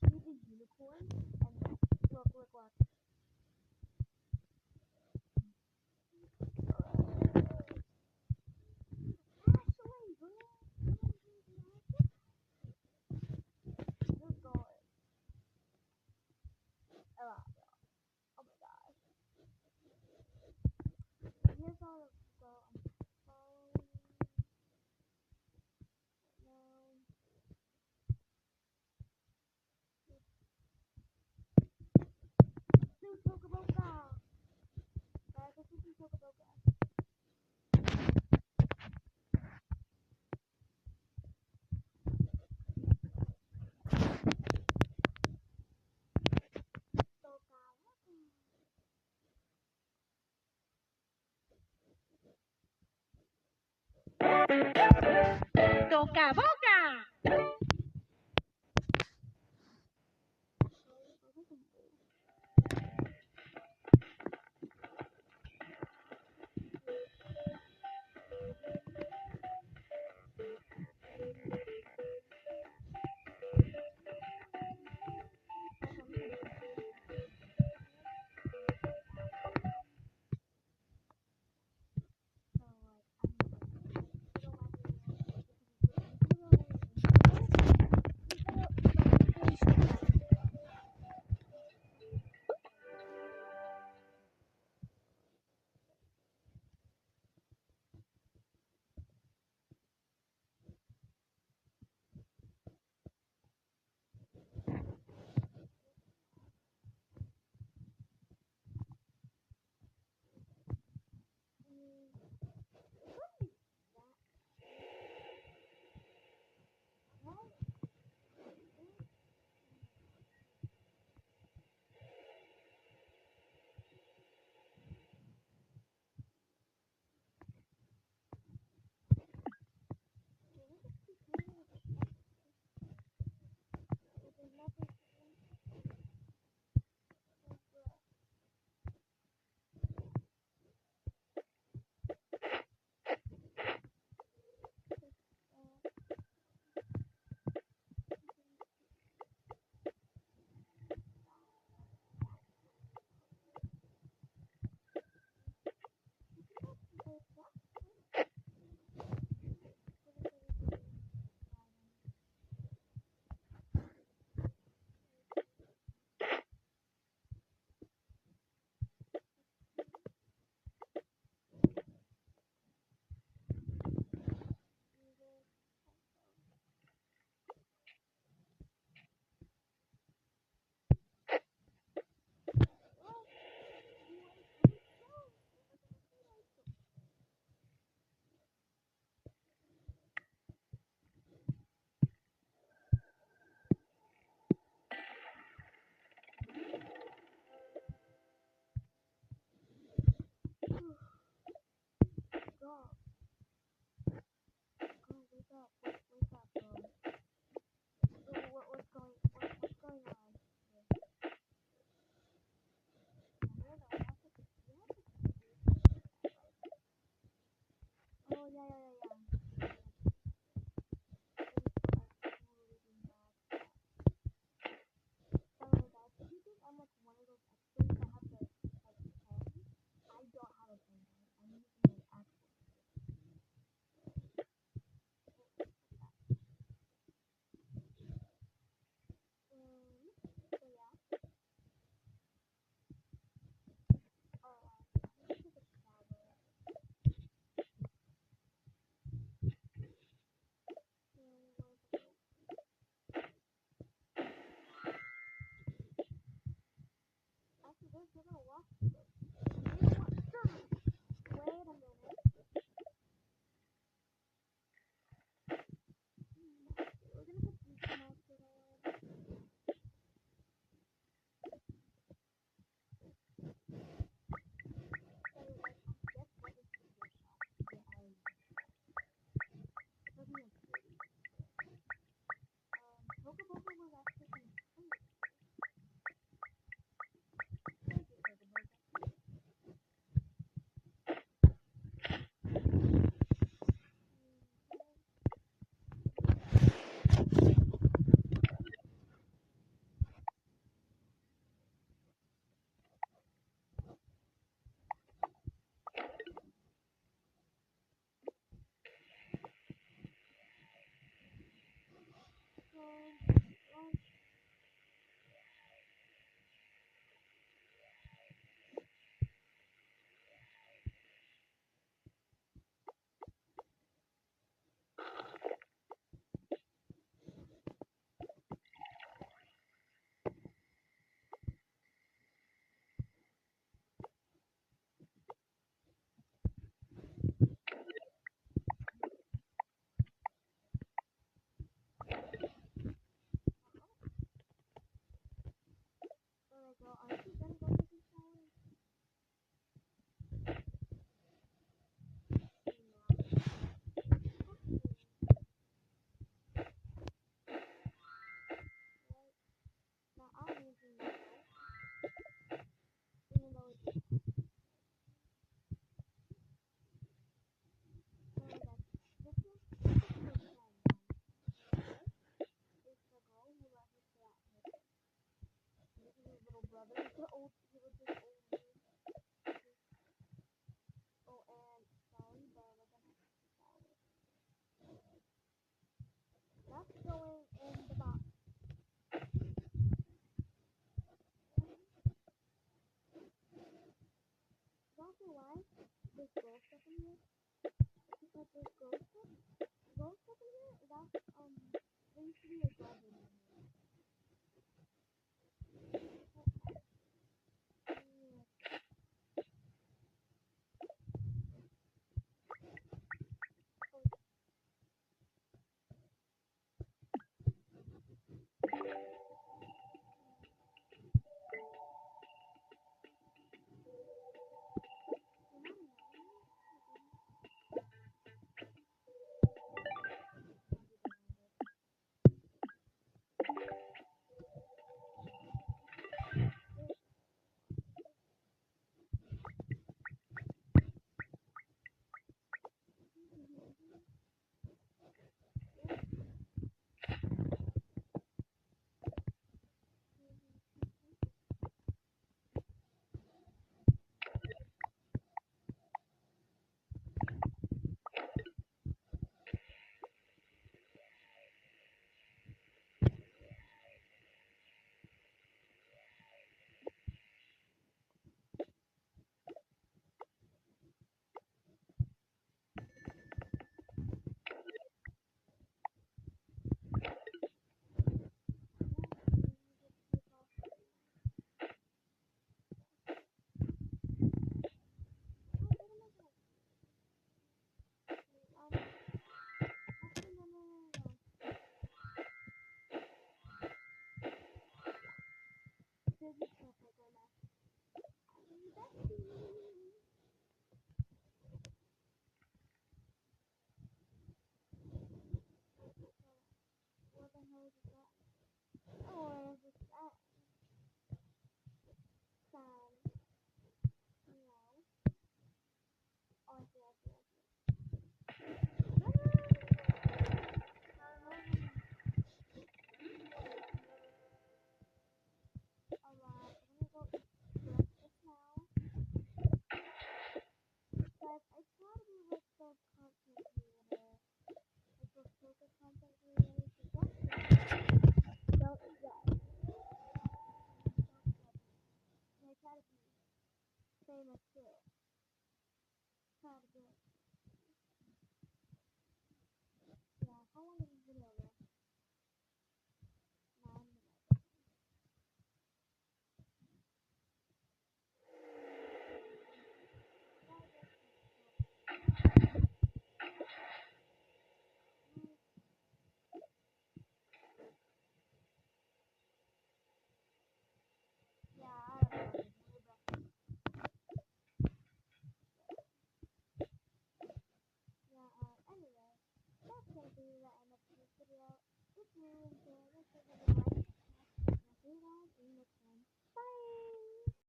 see the unicorn, and look. Actually, bro. Just go. Oh, oh my gosh. Here's all the go. I'm following now. Two Chocoboca. Guys, this is Chocoboca. Boca. Toca boca. Go. Go, wake up. Wake up, bro. What's going on? Oh, yeah. Sorry, guys. If you think I'm like one of those experts that have like pen, I don't have a pen, guys. I'm using an actual so yeah. Oh, I'm gonna take a shower. After this, we're gonna walk. Wait a minute. We're gonna put these masks on. So, like, I guess what is the shop? Yeah, doesn't look pretty. Pokeballs was actually kind of cute. Thank you, Pokeballs. is it that? Or is it that? Sad. No. Oh, I see, I see, I see. Alright, I'm gonna go eat breakfast now. Guys, I try to be like the content creator. Like those focus content creators. So don't do that. Don't judge me. And I try to be famous too. Try to do it. Yeah, how long is this video, bro? 9 minutes. Yeah, I don't know. Yeah, anyway, that's going to be the end of this video. It's me,